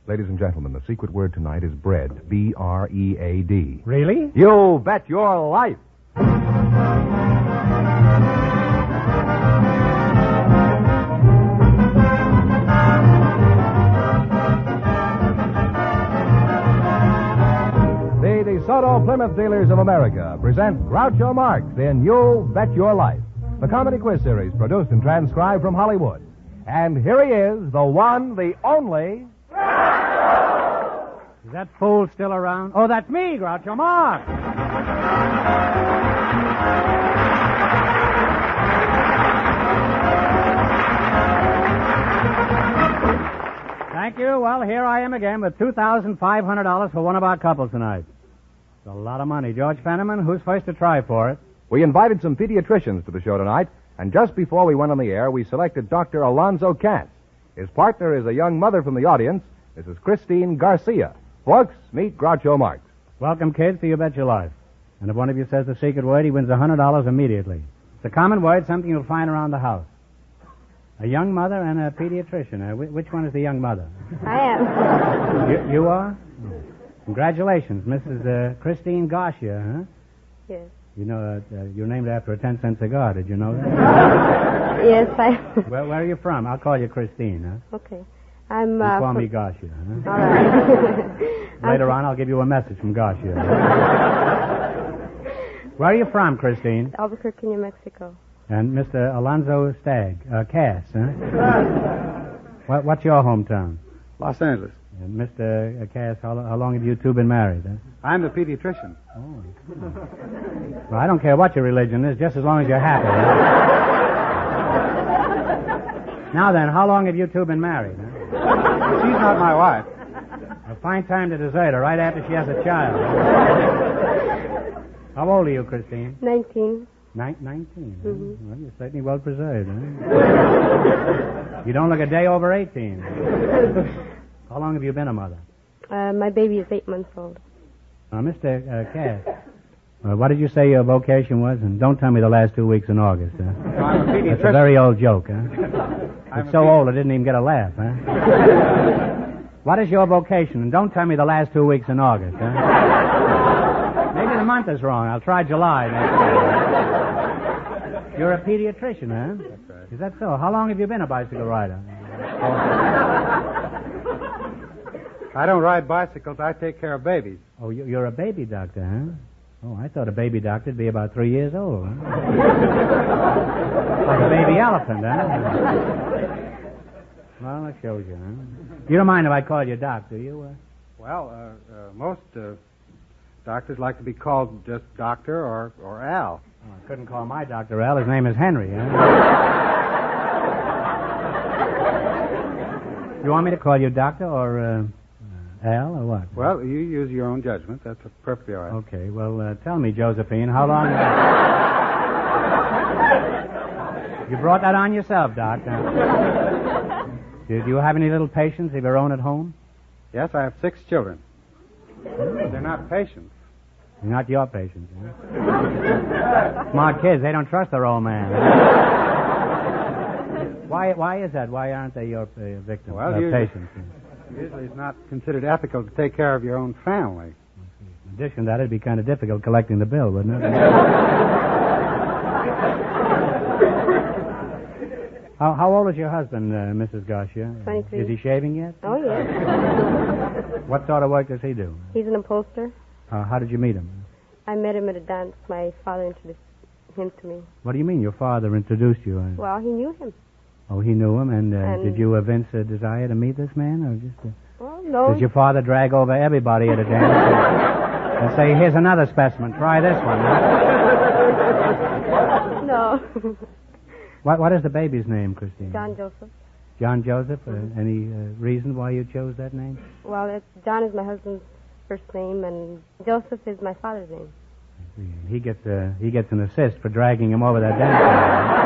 Ladies and gentlemen, the secret word tonight is bread. B-R-E-A-D. Really? You bet your life. The DeSoto Plymouth Dealers of America present Groucho Marx in You Bet Your Life, the comedy quiz series produced and transcribed from Hollywood. And here he is, the one, the only... Is that fool still around? Oh, that's me, Groucho Marx. Thank you. Well, here I am again with $2,500 for one of our couples tonight. It's a lot of money. George Fenneman, who's first to try for it? We invited some pediatricians to the show tonight, and just before we went on the air, we selected Dr. Alonzo Katz. His partner is a young mother from the audience, Mrs. Christine Garcia. Folks, meet Groucho Marx. Welcome, kids, to You Bet Your Life. And if one of you says the secret word, he wins $100 immediately. It's a common word, something you'll find around the house. A young mother and a pediatrician. Which one is the young mother? I am. You are? Oh. Congratulations, Mrs. Christine Garcia, huh? Yes. You know, you're named after a 10-cent cigar. Did you know that? Yes, I... Where are you from? I'll call you Christine, huh? Okay. I'm, You call me Garcia, huh? All right. Later on, I'll give you a message from Garcia. Where are you from, Christine? Albuquerque, New Mexico. And Mr. Alonzo Cass, huh? What's your hometown? Los Angeles. And Mr. Cass, how long have you two been married, huh? I'm a pediatrician. Oh. Well, I don't care what your religion is, just as long as you're happy. Huh? Now then, how long have you two been married, huh? She's not my wife. A fine time to desert her right after she has a child. How old are you, Christine? 19. 19. Mm-hmm. Well, you're certainly well preserved, huh? You don't look a day over 18. How long have you been a mother? My baby is 8 months old. Mr. Cass, what did you say your vocation was? And don't tell me the last 2 weeks in August, huh? I'm a pediatrician. It's a very old joke, huh? It's so old it didn't even get a laugh, huh? What is your vocation? And don't tell me the last 2 weeks in August, huh? Maybe the month is wrong. I'll try July next year. You're a pediatrician, huh? That's right. Is that so? How long have you been a bicycle rider? I don't ride bicycles. I take care of babies. Oh, you're a baby doctor, huh? Oh, I thought a baby doctor'd be about 3 years old, huh? Like a baby elephant, huh? Well, that shows you, huh? You don't mind if I call you Doc, do you? Well, most doctors like to be called just Doctor or Al. Oh, I couldn't call my Dr. Al. His name is Henry, huh? You want me to call you Doctor or Al or what? Well, you use your own judgment. That's perfectly all right. Okay, well, tell me, Josephine, how long... You brought that on yourself, Doc. Do you have any little patients of your own at home? Yes, I have 6 children. They're not patients. They're not your patients, huh? Smart kids, they don't trust their old man. Why is that? Why aren't they your victims? Well, patients? Usually it's not considered ethical to take care of your own family. In addition to that, it'd be kind of difficult collecting the bill, wouldn't it? How old is your husband, Mrs. Garcia? 23. Is he shaving yet? Oh, yes. What sort of work does he do? He's an upholster. How did you meet him? I met him at a dance. My father introduced him to me. What do you mean your father introduced you? Well, he knew him. Oh, he knew him, and did you evince a desire to meet this man, or just... Well, no. Does your father drag over everybody at a dance and say, here's another specimen, try this one? No. What is the baby's name, Christine? John Joseph. John Joseph? Any reason why you chose that name? Well, John is my husband's first name, and Joseph is my father's name. He gets an assist for dragging him over that dance.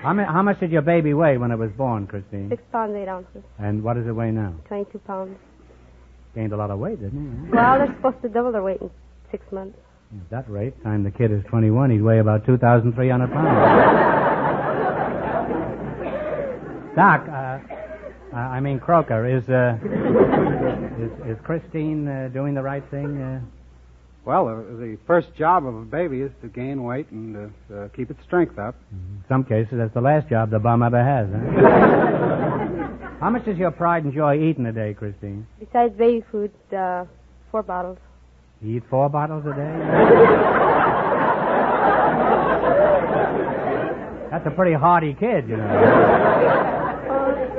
How much did your baby weigh when it was born, Christine? 6 pounds, 8 ounces. And what does it weigh now? 22 pounds. Gained a lot of weight, didn't he? Well, they're supposed to double their weight in 6 months. At that rate, time the kid is 21, he'd weigh about 2,300 pounds. Doc, I mean Croker, is Christine doing the right thing? Well, the first job of a baby is to gain weight and keep its strength up. In some cases, that's the last job the bum ever has. Huh? How much does your pride and joy eat in a day, Christine? Besides baby food, 4 bottles. You eat 4 bottles a day? That's a pretty hardy kid, you know.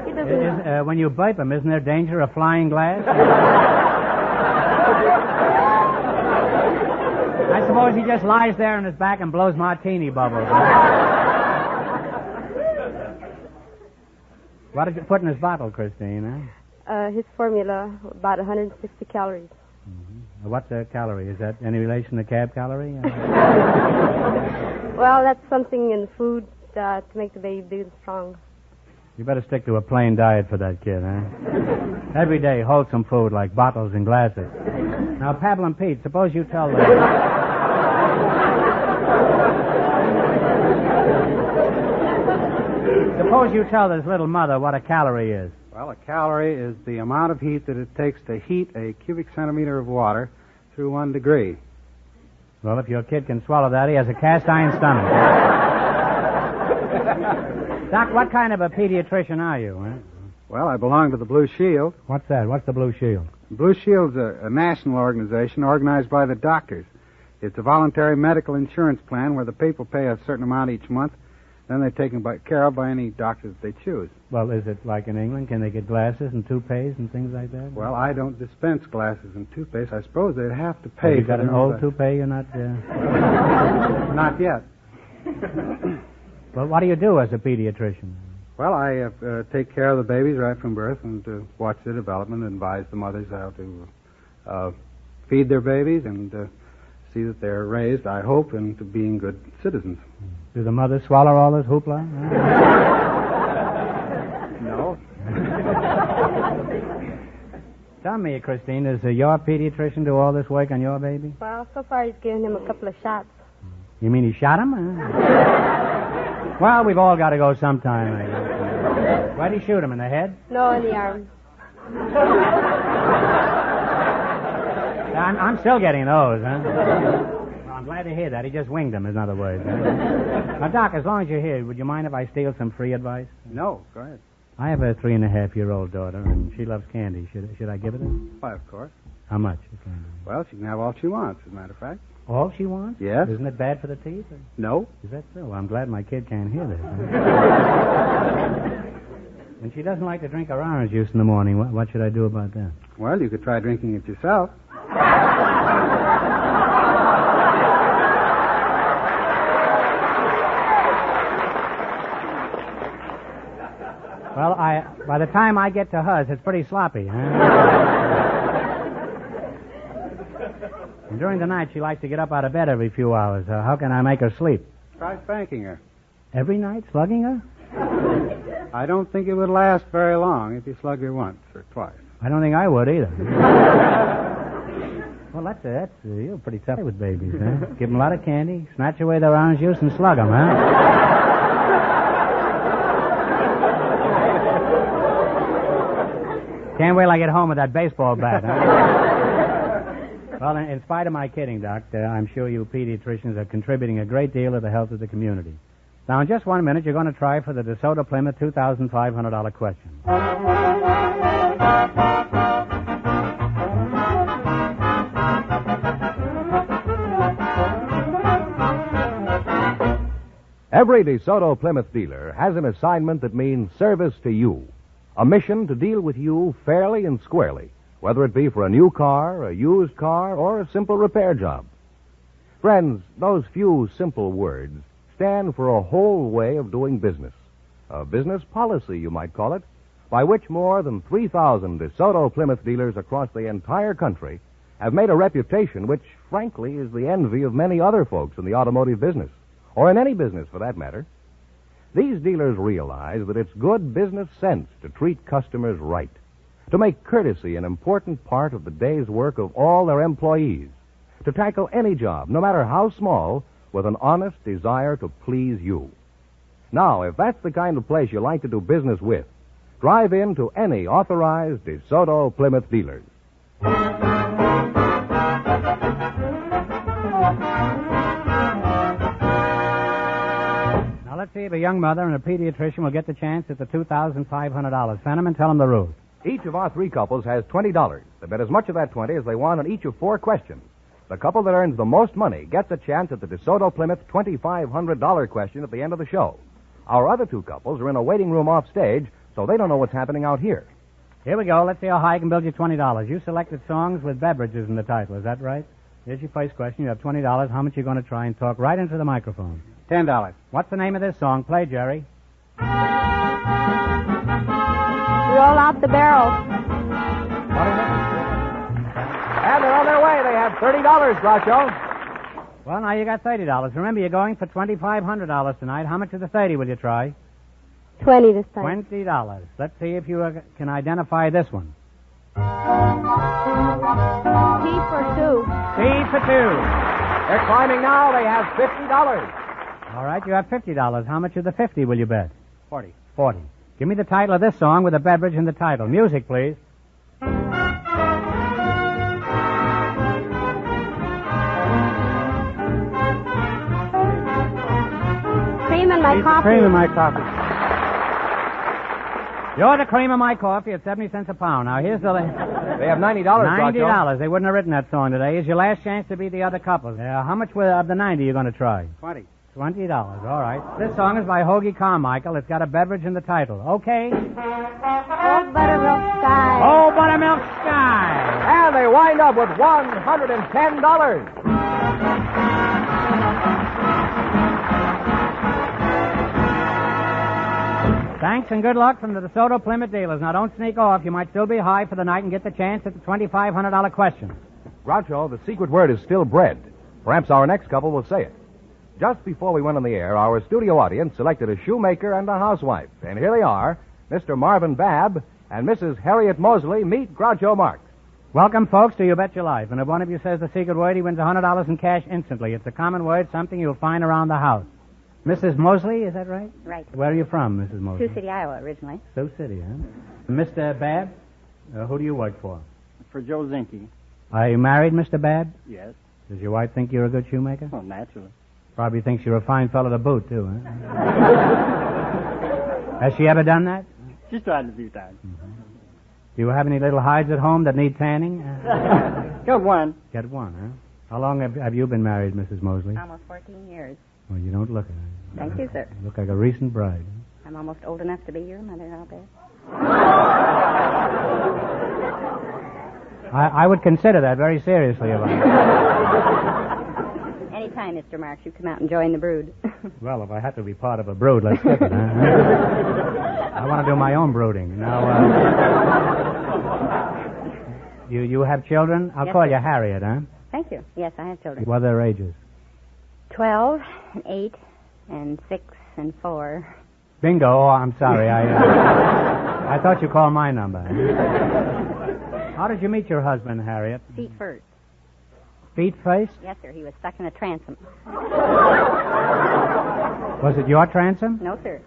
He doesn't... When you burp him, isn't there danger of flying glass? I suppose he just lies there on his back and blows martini bubbles. What did you put in his bottle, Christine? His formula, about 160 calories. Mm-hmm. What's a calorie? Is that any relation to cab calorie? Well, that's something in the food to make the baby big and strong. You better stick to a plain diet for that kid, huh? Every day, wholesome food like bottles and glasses. Now, Pablo and Pete, suppose you tell them... Suppose you tell this little mother what a calorie is. Well, a calorie is the amount of heat that it takes to heat a cubic centimeter of water through 1 degree. Well, if your kid can swallow that, he has a cast iron stomach. Doc, what kind of a pediatrician are you? Huh? Well, I belong to the Blue Shield. What's that? What's the Blue Shield? Blue Shield's a national organization organized by the doctors. It's a voluntary medical insurance plan where the people pay a certain amount each month. Then they're taken care of by any doctor that they choose. Well, is it like in England? Can they get glasses and toupees and things like that? Well, I don't dispense glasses and toothpaste. I suppose they'd have to pay. Have you got an old toupee? You're not... Not yet. Well, what do you do as a pediatrician? Well, I take care of the babies right from birth and watch their development and advise the mothers how to feed their babies and see that they're raised, I hope, into being good citizens. Do the mothers swallow all this hoopla? No. Tell me, Christine, does your pediatrician do all this work on your baby? Well, so far he's given him a couple of shots. You mean he shot him? Well, we've all got to go sometime, I guess. Why'd he shoot him, in the head? No, in the arm. I'm still getting those, huh? Well, I'm glad to hear that. He just winged him, in other words. Huh? Now, Doc, as long as you're here, would you mind if I steal some free advice? No, go ahead. I have a 3.5-year-old daughter, and she loves candy. Should I give it her? Why, of course. How much? Well, she can have all she wants, as a matter of fact. All she wants? Yes. Isn't it bad for the teeth? Or? No. Is that so? Well, I'm glad my kid can't hear this. And she doesn't like to drink her orange juice in the morning. What should I do about that? Well, you could try drinking it yourself. Well, by the time I get to hers, it's pretty sloppy, huh? And during the night, she likes to get up out of bed every few hours. How can I make her sleep? Try spanking her. Every night, slugging her? I don't think it would last very long if you slug her once or twice. I don't think I would either. Well, that's you're pretty tough with babies, huh? Give them a lot of candy, snatch away their orange juice, and slug them, huh? Can't wait till I get home with that baseball bat, huh? Well, in spite of my kidding, Doc, I'm sure you pediatricians are contributing a great deal to the health of the community. Now, in just 1 minute, you're going to try for the DeSoto Plymouth $2,500 question. Every DeSoto Plymouth dealer has an assignment that means service to you. A mission to deal with you fairly and squarely, whether it be for a new car, a used car, or a simple repair job. Friends, those few simple words stand for a whole way of doing business. A business policy, you might call it, by which more than 3,000 DeSoto Plymouth dealers across the entire country have made a reputation which, frankly, is the envy of many other folks in the automotive business, or in any business for that matter. These dealers realize that it's good business sense to treat customers right, to make courtesy an important part of the day's work of all their employees, to tackle any job, no matter how small, with an honest desire to please you. Now, if that's the kind of place you like to do business with, drive in to any authorized DeSoto Plymouth dealers. Now, let's see if a young mother and a pediatrician will get the chance at the $2,500. Fenneman, tell them the rules. Each of our three couples has $20. They bet as much of that 20 as they want on each of four questions. The couple that earns the most money gets a chance at the DeSoto Plymouth $2,500 question at the end of the show. Our other two couples are in a waiting room off stage, so they don't know what's happening out here. Here we go. Let's see how high I can build you $20. You selected songs with beverages in the title. Is that right? Here's your first question. You have $20. How much are you going to try and talk right into the microphone? $10. What's the name of this song? Play, Jerry. Roll out the barrel. What is it? And they're on their way. They have $30, Groucho. Well, now you got $30. Remember, you're going for $2,500 tonight. How much of the 30 will you try? 20 this time. $20. Let's see if you can identify this one. T for two. C for two. They're climbing now. They have $50. All right, you have $50. How much of the 50 will you bet? 40. 40. Give me the title of this song with a beverage in the title. Music, please. Cream in my coffee. Cream in my coffee. You're the cream of my coffee at 70 cents a pound. Now, here's the... They have $90, Groucho. $90. They wouldn't have written that song today. Here's your last chance to beat the other couple. How much of the 90 are you going to try? 20. $20. All right. This song is by Hoagie Carmichael. It's got a beverage in the title. Okay? Oh, buttermilk sky. Oh, buttermilk sky. And they wind up with $110. Thanks and good luck from the DeSoto Plymouth dealers. Now, don't sneak off. You might still be high for the night and get the chance at the $2,500 question. Groucho, the secret word is still bread. Perhaps our next couple will say it. Just before we went on the air, our studio audience selected a shoemaker and a housewife. And here they are, Mr. Marvin Babb and Mrs. Harriet Mosley. Meet Groucho Marx. Welcome, folks, to You Bet Your Life. And if one of you says the secret word, he wins $100 in cash instantly. It's a common word, something you'll find around the house. Mrs. Mosley, is that right? Right. Where are you from, Mrs. Mosley? Sioux City, Iowa, originally. Sioux City, huh? Mr. Babb, who do you work for? For Joe Zinke. Are you married, Mr. Babb? Yes. Does your wife think you're a good shoemaker? Oh, naturally. Probably thinks you're a fine fellow to boot, too, huh? Has she ever done that? She's tried it a few times. Mm-hmm. Do you have any little hides at home that need tanning? Got one. Get one, huh? How long have you been married, Mrs. Mosley? Almost 14 years. Well, you don't look it. Thank you, sir. You look like a recent bride. I'm almost old enough to be your mother, I'll bet. I would consider that very seriously. Anytime, Mr. Marx, you come out and join the brood. Well, if I had to be part of a brood, let's skip it, huh? I want to do my own brooding. Now, you have children? I'll Yes, call sir. you Harriet, huh? Thank you. Yes, I have children. What are their ages? 12, and 8, and 6, and 4. Bingo. Oh, I'm sorry. I thought you called my number. How did you meet your husband, Harriet? Feet first. Feet first? Yes, sir. He was stuck in a transom. Was it your transom? No, sir.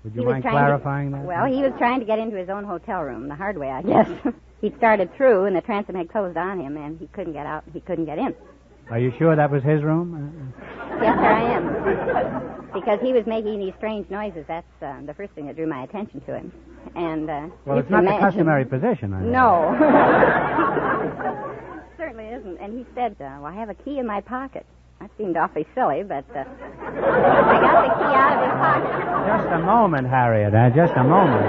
Would He you was mind trying to- clarifying that? Well, he was trying to get into his own hotel room, the hard way, I guess. He'd started through, and the transom had closed on him, and he couldn't get out, and he couldn't get in. Are you sure that was his room? Yes, sir, I am. Because he was making these strange noises. That's the first thing that drew my attention to him. And Well, you it's can not the imagine- customary position. I know. No. Certainly isn't. And he said, well, I have a key in my pocket. That seemed awfully silly, but I got the key out of his pocket. Just a moment, Harriet. Just a moment.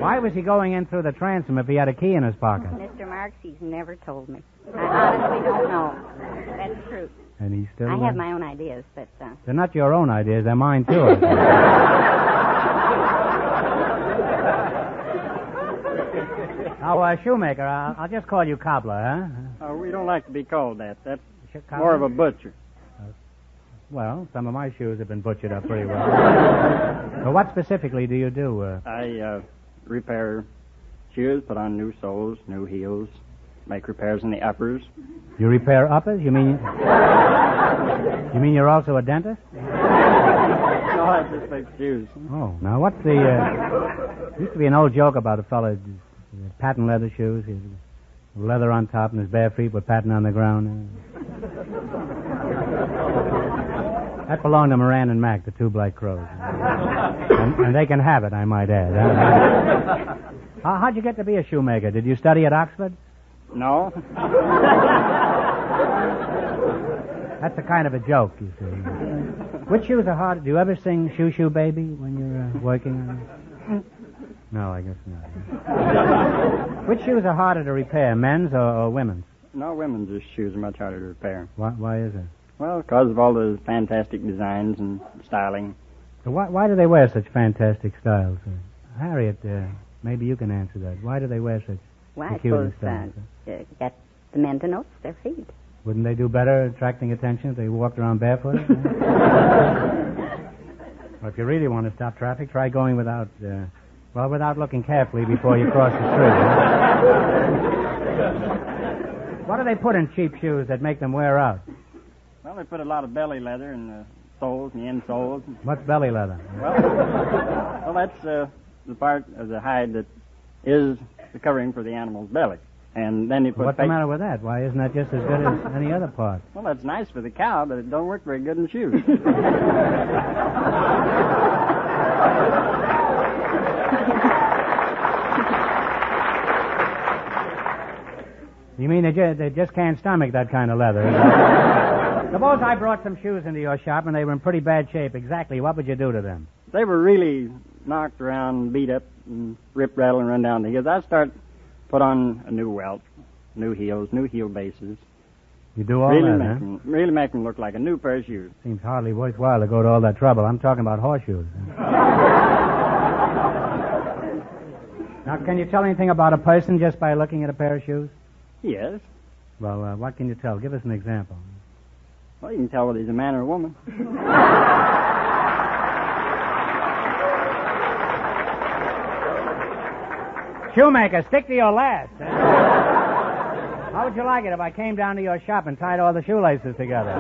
Why was he going in through the transom if he had a key in his pocket? Mr. Marx, he's never told me. I honestly don't know. That's true. And he's still I have my own ideas, but... They're not your own ideas. They're mine, too. Now, shoemaker, I'll just call you cobbler, huh? We don't like to be called that. That's Cobbler? more of a butcher. Well, some of my shoes have been butchered up pretty well. Well, what specifically do you do? I repair shoes, put on new soles, new heels, make repairs in the uppers. You repair uppers? You mean you're also a dentist? No, just makes shoes. Oh, now what's the... used to be an old joke about a fellow, patent leather shoes, his leather on top and his bare feet were patent on the ground. That belonged to Moran and Mac, the two Black Crows. And they can have it, I might add. How'd you get to be a shoemaker? Did you study at Oxford? No. That's a kind of a joke, you see. Which shoes are hard? Do you ever sing Shoo Shoo Baby when you're working on it? No, I guess not. Which shoes are harder to repair, men's or women's? No, women's shoes are much harder to repair. Why is it? Well, because of all the fantastic designs and styling. So why do they wear such fantastic styles? Harriet, maybe you can answer that. Why do they wear such peculiar styles? Get the men to notice their feet. Wouldn't they do better attracting attention if they walked around barefoot? Well, if you really want to stop traffic, try going without looking carefully before you cross the street. What do they put in cheap shoes that make them wear out? Well, they put a lot of belly leather in the soles and the insoles. What's belly leather? Well, that's the part of the hide that is the covering for the animal's belly. And then you put... What's the matter with that? Why isn't that just as good as any other part? Well, that's nice for the cow, but it don't work very good in shoes. You mean they just can't stomach that kind of leather? Suppose I brought some shoes into your shop and they were in pretty bad shape. Exactly, what would you do to them? They were really knocked around, beat up, and rip, rattle, and run down the heels. I'd start... put on a new welt, new heels, new heel bases. You do all really that, Really make them look like a new pair of shoes. Seems hardly worthwhile to go to all that trouble. I'm talking about horseshoes. Now, can you tell anything about a person just by looking at a pair of shoes? Yes. Well, what can you tell? Give us an example. Well, you can tell whether he's a man or a woman. Shoemaker, stick to your last. How would you like it if I came down to your shop and tied all the shoelaces together?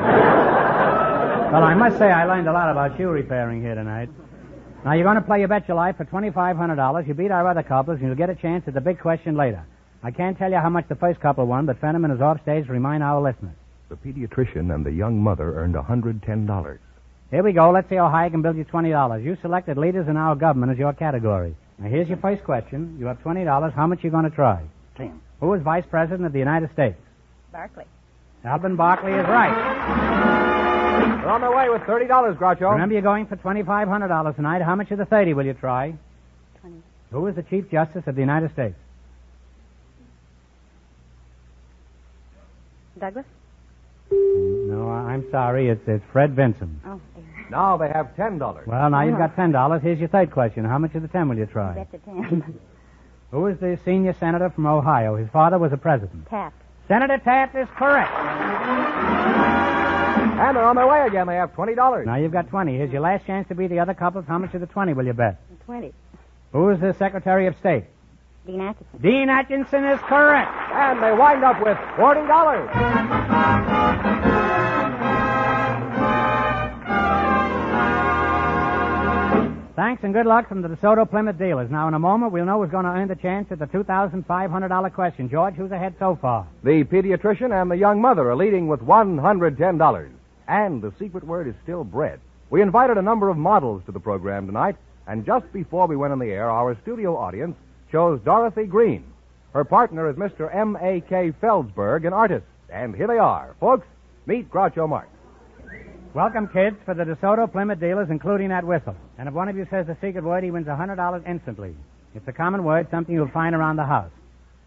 Well, I must say I learned a lot about shoe repairing here tonight. Now, you're going to play You Bet Your Life for $2,500. You beat our other couples, and you'll get a chance at the big question later. I can't tell you how much the first couple won, but Fenneman is off stage to remind our listeners. The pediatrician and the young mother earned $110. Here we go. Let's see how high I can build you $20. You selected leaders in our government as your category. Now, here's your first question. You have $20. How much are you going to try? 10. Who is Vice President of the United States? Barkley. Alvin Barkley is right. We're on their way with $30, Groucho. Remember, you're going for $2,500 tonight. How much of the 30 will you try? 20. Who is the Chief Justice of the United States? Douglas? No, I'm sorry. It's Fred Vinson. Oh, dear. Now they have $10. Well, now you've got $10. Here's your third question. How much of the 10 will you try? Bet the 10. Who is the senior senator from Ohio? His father was a president. Taft. Senator Taft is correct. And they're on their way again. They have $20. Now you've got 20. Here's your last chance to beat the other couples. How much of the 20 will you bet? 20. Who is the Secretary of State? Dean Atkinson. Dean Atkinson is correct. And they wind up with $40. Thanks and good luck from the DeSoto Plymouth dealers. Now, in a moment, we'll know who's going to earn the chance at the $2,500 question. George, who's ahead so far? The pediatrician and the young mother are leading with $110. And the secret word is still bread. We invited a number of models to the program tonight, and just before we went on the air, our studio audience chose Dorothy Green. Her partner is Mr. M.A.K. Feldsberg, an artist. And here they are. Folks, meet Groucho Marx. Welcome, kids, for the DeSoto Plymouth dealers, including that whistle. And if one of you says the secret word, he wins $100 instantly. It's a common word, something you'll find around the house.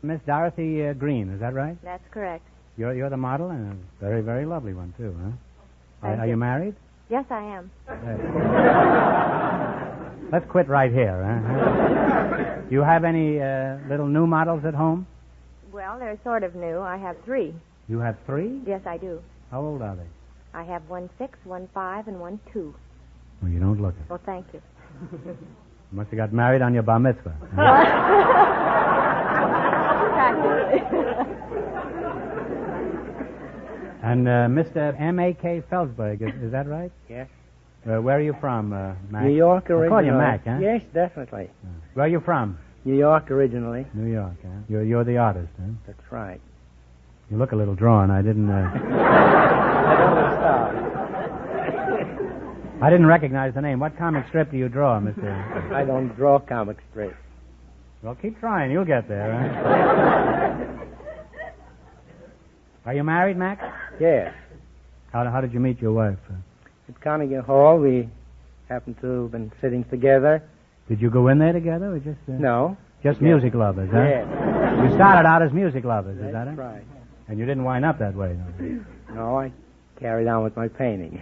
Miss Dorothy Green, is that right? That's correct. You're the model, and a very, very lovely one, too, huh? Thank Are you. you married? Yes, I am. Let's quit right here, huh? Do you have any little new models at home? Well, they're sort of new. I have 3. You have 3? Yes, I do. How old are they? I have 1 6, 1 5, and 1 2. Well, you don't look it. Well, thank you. You must have got married on your bar mitzvah. And Mr. M.A.K. Feldsberg, is that right? Yes. Where are you from, Mac? New York originally. I'll call you Mac, huh? Yes, definitely. Where are you from? New York originally. New York, huh? You're the artist, huh? That's right. You look a little drawn. I didn't I didn't recognize the name. What comic strip do you draw, Mr. I don't draw comic strips. Well, keep trying. You'll get there, huh? Are you married, Mac? Yes. How did you meet your wife? At Carnegie Hall, we happened to have been sitting together. Did you go in there together or just... No. Just music lovers, huh? Yes. You started out as music lovers, is that That's it? right. And you didn't wind up that way, no? No, I carried on with my painting.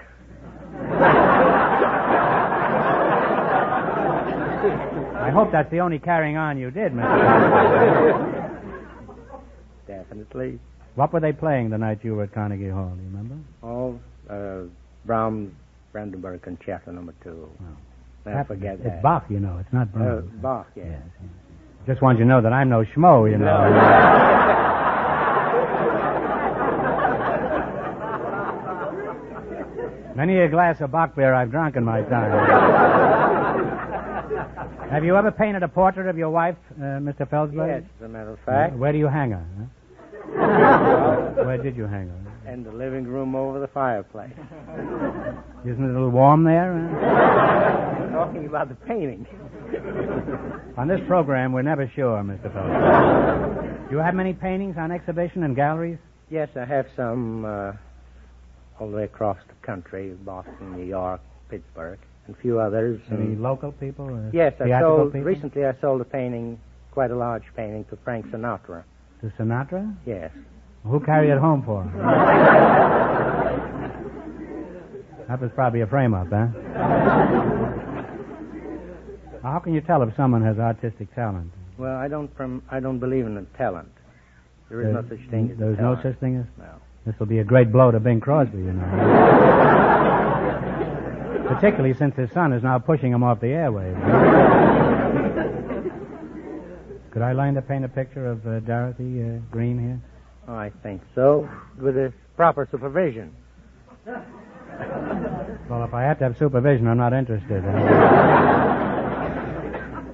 I hope that's the only carrying on you did, Mr. Definitely. What were they playing the night you were at Carnegie Hall, do you remember? Oh, Brahms' Brandenburg Concerto No. 2. Never forget that. It's Bach, you know. It's not Brahms. Bach, yes. Yes. Just want you to know that I'm no schmo, you know. Many a glass of Bach beer I've drunk in my time. Have you ever painted a portrait of your wife, Mr. Felsberg? Yes, as a matter of fact. Where do you hang her? Huh? Where did you hang her? In the living room over the fireplace. Isn't it a little warm there? I'm talking about the painting. On this program, we're never sure, Mr. Felsberg. Do you have many paintings on exhibition in galleries? Yes, I have some all the way across the country, Boston, New York, Pittsburgh, and a few others. Any local people? Yes, people? Recently I sold a painting, quite a large painting, to Frank Sinatra. To Sinatra? Yes. Who carried it home for him? That was probably a frame-up, huh? How can you tell if someone has artistic talent? Well, I don't believe in the talent. There is no such thing as There's talent. no such thing as? No. This will be a great blow to Bing Crosby, you know. Particularly since his son is now pushing him off the airwaves. Could I learn to paint a picture of Dorothy Green here? Oh, I think so, with a proper supervision. Well, if I have to have supervision, I'm not interested.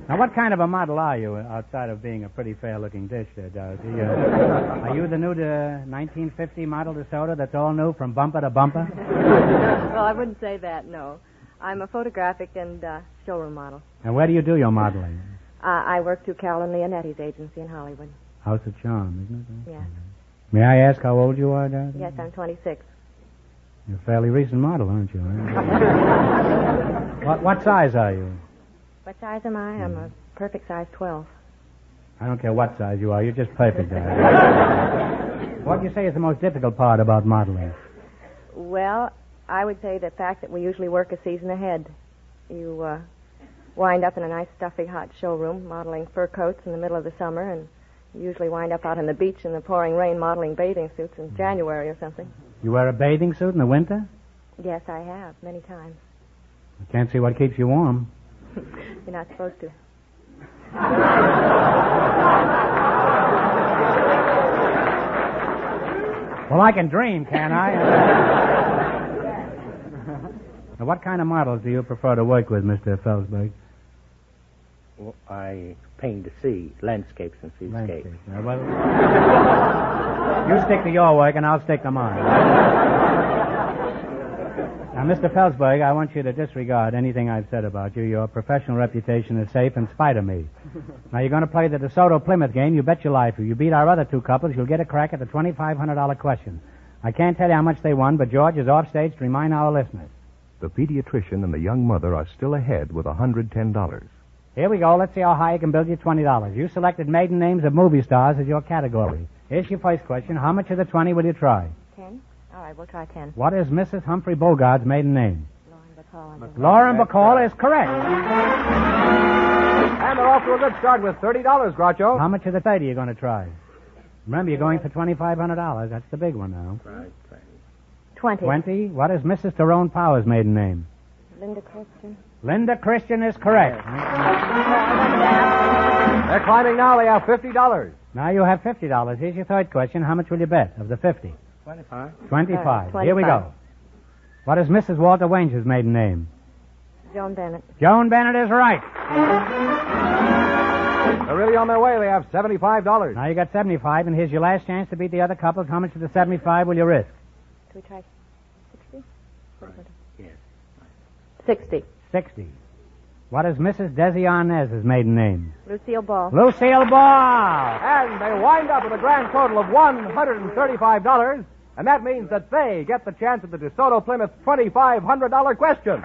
Now, what kind of a model are you, outside of being a pretty fair-looking dish there, Dorothy? Are you the new 1950 model DeSoto that's all new from bumper to bumper? Well, I wouldn't say that, no. I'm a photographic and showroom model. And where do you do your modeling? I work through Carolyn Leonetti's agency in Hollywood. House of Charm, isn't it? Yes. May I ask how old you are, Dorothy? Yes, I'm 26. You're a fairly recent model, aren't you? What size are you? What size am I? I'm a perfect size 12. I don't care what size you are. You're just perfect, Dorothy. What do you say is the most difficult part about modeling? Well, I would say the fact that we usually work a season ahead. You wind up in a nice, stuffy, hot showroom modeling fur coats in the middle of the summer, and you usually wind up out on the beach in the pouring rain modeling bathing suits in January or something. You wear a bathing suit in the winter? Yes, I have, many times. I can't see what keeps you warm. You're not supposed to. Well, I can dream, can't I? Now, what kind of models do you prefer to work with, Mr. Felsberg? Well, I paint the sea, landscapes and seascapes. Well, you stick to your work and I'll stick to mine. Now, Mr. Felsberg, I want you to disregard anything I've said about you. Your professional reputation is safe in spite of me. Now, you're going to play the DeSoto Plymouth game. You bet your life. If you beat our other two couples, you'll get a crack at the $2,500 question. I can't tell you how much they won, but George is off stage to remind our listeners. The pediatrician and the young mother are still ahead with $110. Here we go. Let's see how high I can build you $20. You selected maiden names of movie stars as your category. Here's your first question. How much of the 20 will you try? 10? All right, we'll try 10. What is Mrs. Humphrey Bogart's maiden name? Lauren Bacall. Lauren Bacall is correct. And they're off to a good start with $30, Groucho. How much of the 30 are you going to try? Remember, you're going for $2,500. That's the big one now. Right. 20. 20. What is Mrs. Tyrone Power's maiden name? Linda Christian. Linda Christian is correct. They're climbing now. They have $50. Now you have $50. Here's your third question. How much will you bet of the 50? 25. 25. 25. Here we go. What is Mrs. Walter Wange's maiden name? Joan Bennett. Joan Bennett is right. They're really on their way. They have $75. Now you got 75, and here's your last chance to beat the other couples. How much of the 75 will you risk? Can we try 60? Yes. 60. 60. What is Mrs. Desi Arnaz's maiden name? Lucille Ball. Lucille Ball. And they wind up with a grand total of $135, and that means that they get the chance at the DeSoto Plymouth $2,500 question.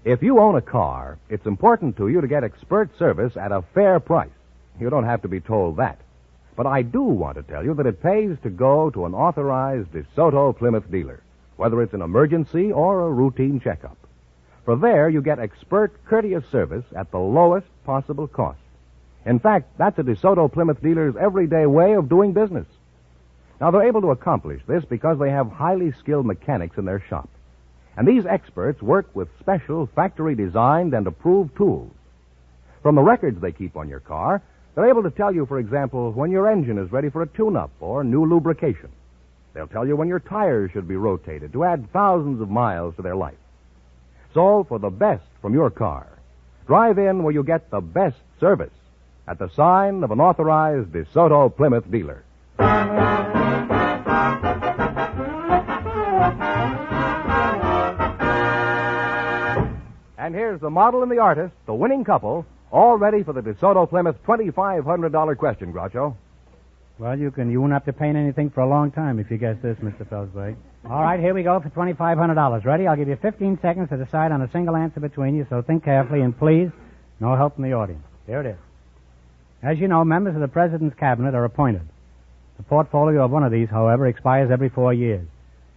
If you own a car, it's important to you to get expert service at a fair price. You don't have to be told that. But I do want to tell you that it pays to go to an authorized DeSoto Plymouth dealer, whether it's an emergency or a routine checkup. For there, you get expert, courteous service at the lowest possible cost. In fact, that's a DeSoto Plymouth dealer's everyday way of doing business. Now, they're able to accomplish this because they have highly skilled mechanics in their shop. And these experts work with special factory-designed and approved tools. From the records they keep on your car, they're able to tell you, for example, when your engine is ready for a tune-up or new lubrication. They'll tell you when your tires should be rotated to add thousands of miles to their life. So, for the best from your car, drive in where you get the best service at the sign of an authorized DeSoto Plymouth dealer. And here's the model and the artist, the winning couple, all ready for the DeSoto Plymouth $2,500 question, Groucho. Well, you won't have to pay anything for a long time if you guess this, Mr. Felsberg. All right, here we go for $2,500. Ready? I'll give you 15 seconds to decide on a single answer between you, so think carefully, and please, no help from the audience. Here it is. As you know, members of the President's Cabinet are appointed. The portfolio of one of these, however, expires every 4 years.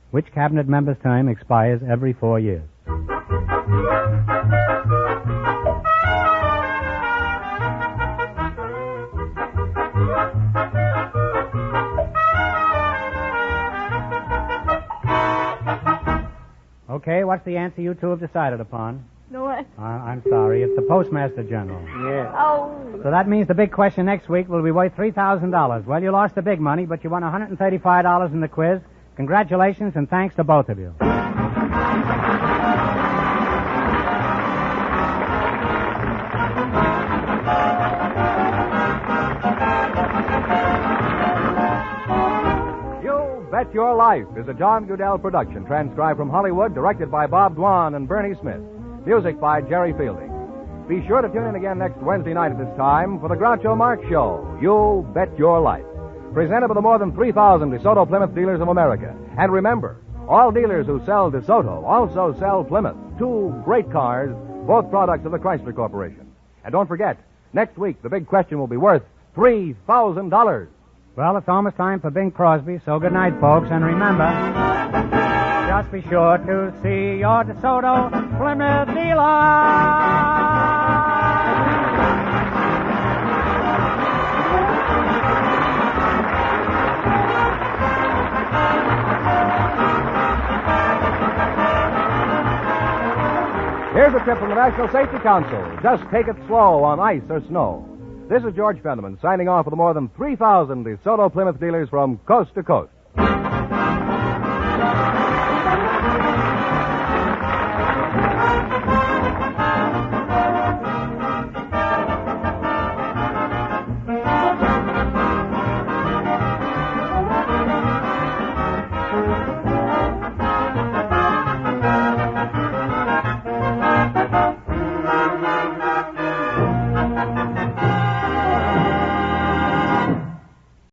Which Cabinet member's term expires every 4 years? Okay, what's the answer you two have decided upon? No what? I'm sorry. It's the Postmaster General. Yes. Oh. So that means the big question next week will be worth $3,000. Well, you lost the big money, but you won $135 in the quiz. Congratulations, and thanks to both of you. Bet Your Life is a John Goodell production, transcribed from Hollywood, directed by Bob Dwan and Bernie Smith. Music by Jerry Fielding. Be sure to tune in again next Wednesday night at this time for the Groucho Marx Show, You Bet Your Life, presented by the more than 3,000 DeSoto Plymouth dealers of America. And remember, all dealers who sell DeSoto also sell Plymouth, two great cars, both products of the Chrysler Corporation. And don't forget, next week the big question will be worth $3,000. Well, it's almost time for Bing Crosby, so good night, folks. And remember, just be sure to see your DeSoto Plymouth dealer. Here's a tip from the National Safety Council. Just take it slow on ice or snow. This is George Fenneman signing off for the more than 3,000 DeSoto Plymouth dealers from coast to coast.